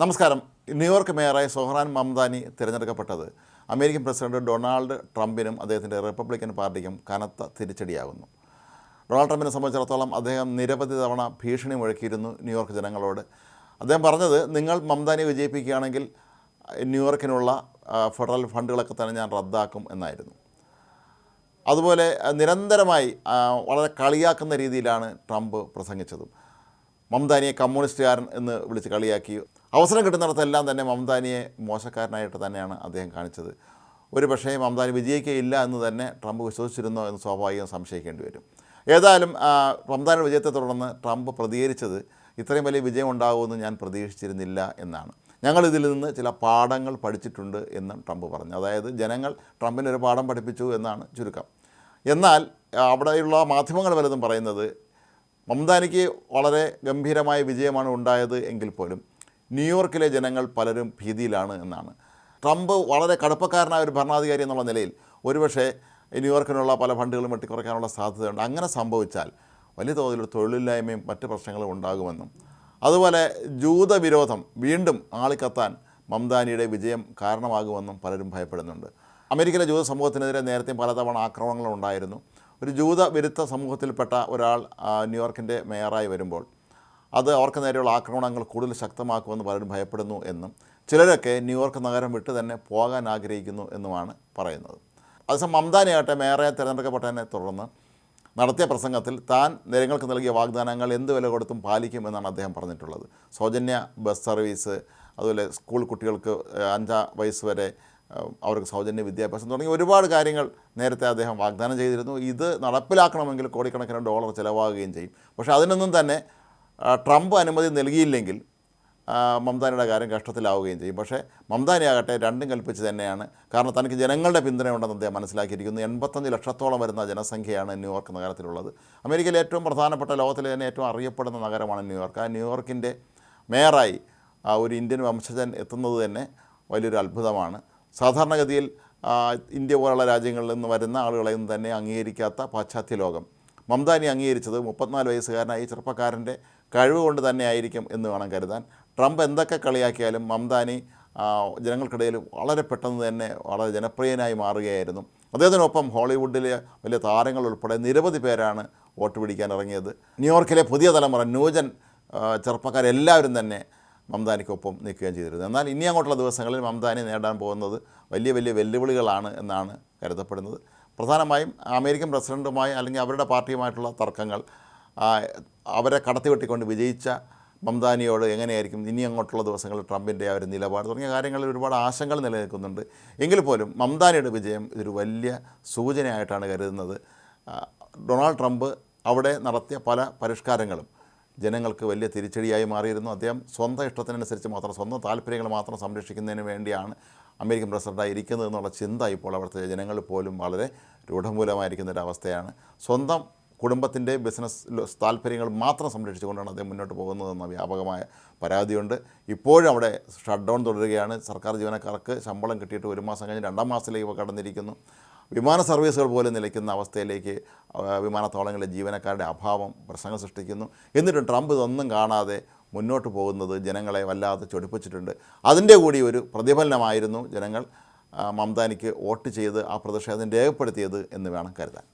നമസ്കാരം. New York മേയറായി Zohran Mamdani തിരഞ്ഞെടുക്കപ്പെട്ടത് American president Donald ട്രംപിനും അദ്ദേഹത്തിൻ്റെ റിപ്പബ്ലിക്കൻ പാർട്ടിക്കും കനത്ത തിരിച്ചടിയാകുന്നു. ഡൊണാൾഡ് ട്രംപിനെ സംബന്ധിച്ചിടത്തോളം അദ്ദേഹം നിരവധി തവണ ഭീഷണി മുഴക്കിയിരുന്നു ന്യൂയോർക്ക് ജനങ്ങളോട്. അദ്ദേഹം പറഞ്ഞത്, നിങ്ങൾ മംദാനിയെ വിജയിപ്പിക്കുകയാണെങ്കിൽ ന്യൂയോർക്കിനുള്ള ഫെഡറൽ ഫണ്ടുകളൊക്കെ തന്നെ ഞാൻ റദ്ദാക്കും എന്നായിരുന്നു. അതുപോലെ നിരന്തരമായി വളരെ കളിയാക്കുന്ന രീതിയിലാണ് ട്രംപ് പ്രസംഗിച്ചതും. മംദാനിയെ കമ്മ്യൂണിസ്റ്റുകാരൻ എന്ന് വിളിച്ച് കളിയാക്കി. അവസരം കിട്ടുന്നിടത്തെല്ലാം തന്നെ മംദാനിയെ മോശക്കാരനായിട്ട് തന്നെയാണ് അദ്ദേഹം കാണിച്ചത്. ഒരു പക്ഷേ മംദാനി വിജയിക്കുകയില്ല എന്ന് തന്നെ ട്രംപ് വിശ്വസിച്ചിരുന്നോ എന്ന് സ്വാഭാവികം സംശയിക്കേണ്ടി വരും. ഏതായാലും മംദാനിയുടെ വിജയത്തെ തുടർന്ന് ട്രംപ് പ്രതികരിച്ചത്, ഇത്രയും വലിയ വിജയം ഉണ്ടാകുമെന്ന് ഞാൻ പ്രതീക്ഷിച്ചിരുന്നില്ല എന്നാണ്. ഞങ്ങളിതിൽ നിന്ന് ചില പാഠങ്ങൾ പഠിച്ചിട്ടുണ്ട് എന്നും ട്രംപ് പറഞ്ഞു. അതായത് ജനങ്ങൾ ട്രംപിനൊരു പാഠം പഠിപ്പിച്ചു എന്നാണ് ചുരുക്കം. എന്നാൽ അവിടെയുള്ള മാധ്യമങ്ങൾ പലതും പറയുന്നത്, മംദാനിക്ക് വളരെ ഗംഭീരമായ വിജയമാണ് ഉണ്ടായത് എങ്കിൽ പോലും ന്യൂയോർക്കിലെ ജനങ്ങൾ പലരും ഭീതിയിലാണ് എന്നാണ്. ട്രംപ് വളരെ കടുപ്പക്കാരനായ ഒരു ഭരണാധികാരി എന്നുള്ള നിലയിൽ ഒരുപക്ഷെ ന്യൂയോർക്കിനുള്ള പല ഫണ്ടുകളും വെട്ടിക്കുറയ്ക്കാനുള്ള സാധ്യതയുണ്ട്. അങ്ങനെ സംഭവിച്ചാൽ വലിയ തോതിൽ തൊഴിലില്ലായ്മയും മറ്റ് പ്രശ്നങ്ങളും ഉണ്ടാകുമെന്നും, അതുപോലെ ജൂതവിരോധം വീണ്ടും ആളിക്കത്താൻ മംദാനിയുടെ വിജയം കാരണമാകുമെന്നും പലരും ഭയപ്പെടുന്നുണ്ട്. അമേരിക്കയിലെ ജൂത സമൂഹത്തിനെതിരെ നേരത്തെ പലതവണ ആക്രമണങ്ങളുണ്ടായിരുന്നു. ഒരു ജൂത വിരുദ്ധ സമൂഹത്തിൽപ്പെട്ട ഒരാൾ ന്യൂയോർക്കിൻ്റെ മേയറായി വരുമ്പോൾ അത് അവർക്ക് നേരെയുള്ള ആക്രമണങ്ങൾ കൂടുതൽ ശക്തമാക്കുമെന്ന് പലരും ഭയപ്പെടുന്നു എന്നും, ചിലരൊക്കെ ന്യൂയോർക്ക് നഗരം വിട്ട് തന്നെ പോകാൻ ആഗ്രഹിക്കുന്നു എന്നുമാണ് പറയുന്നത്. അതേസമയം മംദാനിയാകട്ടെ മേയറായി തിരഞ്ഞെടുക്കപ്പെട്ടതിനെ തുടർന്ന് നടത്തിയ പ്രസംഗത്തിൽ താൻ ജനങ്ങൾക്ക് നൽകിയ വാഗ്ദാനങ്ങൾ എന്ത് വില കൊടുത്തും പാലിക്കുമെന്നാണ് അദ്ദേഹം പറഞ്ഞിട്ടുള്ളത്. സൗജന്യ ബസ് സർവീസ്, അതുപോലെ സ്കൂൾ കുട്ടികൾക്ക് 5 വയസ്സ് വരെ അവർക്ക് സൗജന്യ വിദ്യാഭ്യാസം തുടങ്ങി ഒരുപാട് കാര്യങ്ങൾ നേരത്തെ അദ്ദേഹം വാഗ്ദാനം ചെയ്തിരുന്നു. ഇത് നടപ്പിലാക്കണമെങ്കിൽ കോടിക്കണക്കിന് ഡോളർ ചിലവാകുകയും ചെയ്യും. പക്ഷേ അതിനൊന്നും തന്നെ ട്രംപ് അനുമതി നൽകിയില്ലെങ്കിൽ മംദാനിയുടെ കാര്യം കഷ്ടത്തിലാവുകയും ചെയ്യും. പക്ഷേ മംദാനിയാകട്ടെ രണ്ടും കൽപ്പിച്ച് തന്നെയാണ്. കാരണം തനിക്ക് ജനങ്ങളുടെ പിന്തുണയുണ്ടെന്ന് അദ്ദേഹം മനസ്സിലാക്കിയിരിക്കുന്നു. 85 ലക്ഷത്തോളം വരുന്ന ജനസംഖ്യയാണ് ന്യൂയോർക്ക് നഗരത്തിലുള്ളത്. അമേരിക്കയിലെ ഏറ്റവും പ്രധാനപ്പെട്ട, ലോകത്തിലെ തന്നെ ഏറ്റവും അറിയപ്പെടുന്ന നഗരമാണ് ന്യൂയോർക്ക്. ആ ന്യൂയോർക്കിൻ്റെ മേയറായി ഒരു ഇന്ത്യൻ വംശജൻ എത്തുന്നത് തന്നെ വലിയൊരു അത്ഭുതമാണ്. സാധാരണഗതിയിൽ ഇന്ത്യ പോലുള്ള രാജ്യങ്ങളിൽ നിന്ന് വരുന്ന ആളുകളെയും തന്നെ അംഗീകരിക്കാത്ത പാശ്ചാത്യ ലോകം മംദാനി അംഗീകരിച്ചത് 34 വയസ്സുകാരനായി ചെറുപ്പക്കാരൻ്റെ കഴിവ് കൊണ്ട് തന്നെ ആയിരിക്കും എന്ന് വേണം കരുതാൻ. ട്രംപ് എന്തൊക്കെ കളിയാക്കിയാലും മംദാനി ജനങ്ങൾക്കിടയിൽ വളരെ പെട്ടെന്ന് തന്നെ വളരെ ജനപ്രിയനായി മാറുകയായിരുന്നു. അദ്ദേഹത്തിനൊപ്പം ഹോളിവുഡിലെ വലിയ താരങ്ങൾ ഉൾപ്പെടെ നിരവധി പേരാണ് വോട്ട് പിടിക്കാൻ ഇറങ്ങിയത്. ന്യൂയോർക്കിലെ പുതിയ തലമുറ, ന്യൂജൻ ചെറുപ്പക്കാരെല്ലാവരും തന്നെ മംദാനിക്കൊപ്പം നിൽക്കുകയും ചെയ്തിരുന്നു. എന്നാൽ ഇനി അങ്ങോട്ടുള്ള ദിവസങ്ങളിൽ മംദാനി നേടാൻ പോകുന്നത് വലിയ വലിയ വെല്ലുവിളികളാണ് എന്നാണ് കരുതപ്പെടുന്നത്. പ്രധാനമായും അമേരിക്കൻ പ്രസിഡൻറ്റുമായി അല്ലെങ്കിൽ അവരുടെ പാർട്ടിയുമായിട്ടുള്ള തർക്കങ്ങൾ, അവരെ കടത്തിവെട്ടിക്കൊണ്ട് വിജയിച്ച മംദാനിയോട് എങ്ങനെയായിരിക്കും ഇനി അങ്ങോട്ടുള്ള ദിവസങ്ങളിൽ ട്രംപിൻ്റെ ആ ഒരു നിലപാട് തുടങ്ങിയ കാര്യങ്ങളിൽ ഒരുപാട് ആശങ്കകൾ നിലനിൽക്കുന്നുണ്ട്. എങ്കിൽ പോലും മംദാനിയുടെ വിജയം ഇതൊരു വലിയ സൂചനയായിട്ടാണ് കരുതുന്നത്. ഡൊണാൾഡ് ട്രംപ് അവിടെ നടത്തിയ പല പരിഷ്കാരങ്ങളും ജനങ്ങൾക്ക് വലിയ തിരിച്ചടിയായി മാറിയിരുന്നു. അദ്ദേഹം സ്വന്തം ഇഷ്ടത്തിനനുസരിച്ച് മാത്രം, സ്വന്തം താല്പര്യങ്ങൾ മാത്രം സംരക്ഷിക്കുന്നതിന് വേണ്ടിയാണ് അമേരിക്കൻ പ്രസിഡൻ്റായി ഇരിക്കുന്നത് എന്നുള്ള ചിന്ത ഇപ്പോൾ അവിടുത്തെ ജനങ്ങൾ പോലും വളരെ രൂഢമൂലമായിരിക്കുന്നൊരവസ്ഥയാണ്. സ്വന്തം കുടുംബത്തിൻ്റെ ബിസിനസ് താല്പര്യങ്ങൾ മാത്രം സംരക്ഷിച്ചുകൊണ്ടാണ് അദ്ദേഹം മുന്നോട്ട് പോകുന്നതെന്ന വ്യാപകമായ പരാതിയുണ്ട്. ഇപ്പോഴും അവിടെ ഷട്ട് ഡൗൺ തുടരുകയാണ്. സർക്കാർ ജീവനക്കാർക്ക് ശമ്പളം കിട്ടിയിട്ട് 1 മാസം കഴിഞ്ഞ് 2-ാം മാസത്തിലേക്ക് കടന്നിരിക്കുന്നു. വിമാന സർവീസുകൾ പോലും നിലയ്ക്കുന്ന അവസ്ഥയിലേക്ക് വിമാനത്താവളങ്ങളിലെ ജീവനക്കാരുടെ അഭാവം പ്രശ്നങ്ങൾ സൃഷ്ടിക്കുന്നു. എന്നിട്ടും ട്രംപ് ഇതൊന്നും കാണാതെ മുന്നോട്ട് പോകുന്നത് ജനങ്ങളെ വല്ലാതെ ചൊടിപ്പിച്ചിട്ടുണ്ട്. അതിൻ്റെ കൂടി ഒരു പ്രതിഫലനമായിരുന്നു ജനങ്ങൾ മംദാനിക്ക് വോട്ട് ചെയ്ത് ആ പ്രതിഷേധം രേഖപ്പെടുത്തിയത് എന്ന് വേണം കരുതാൻ.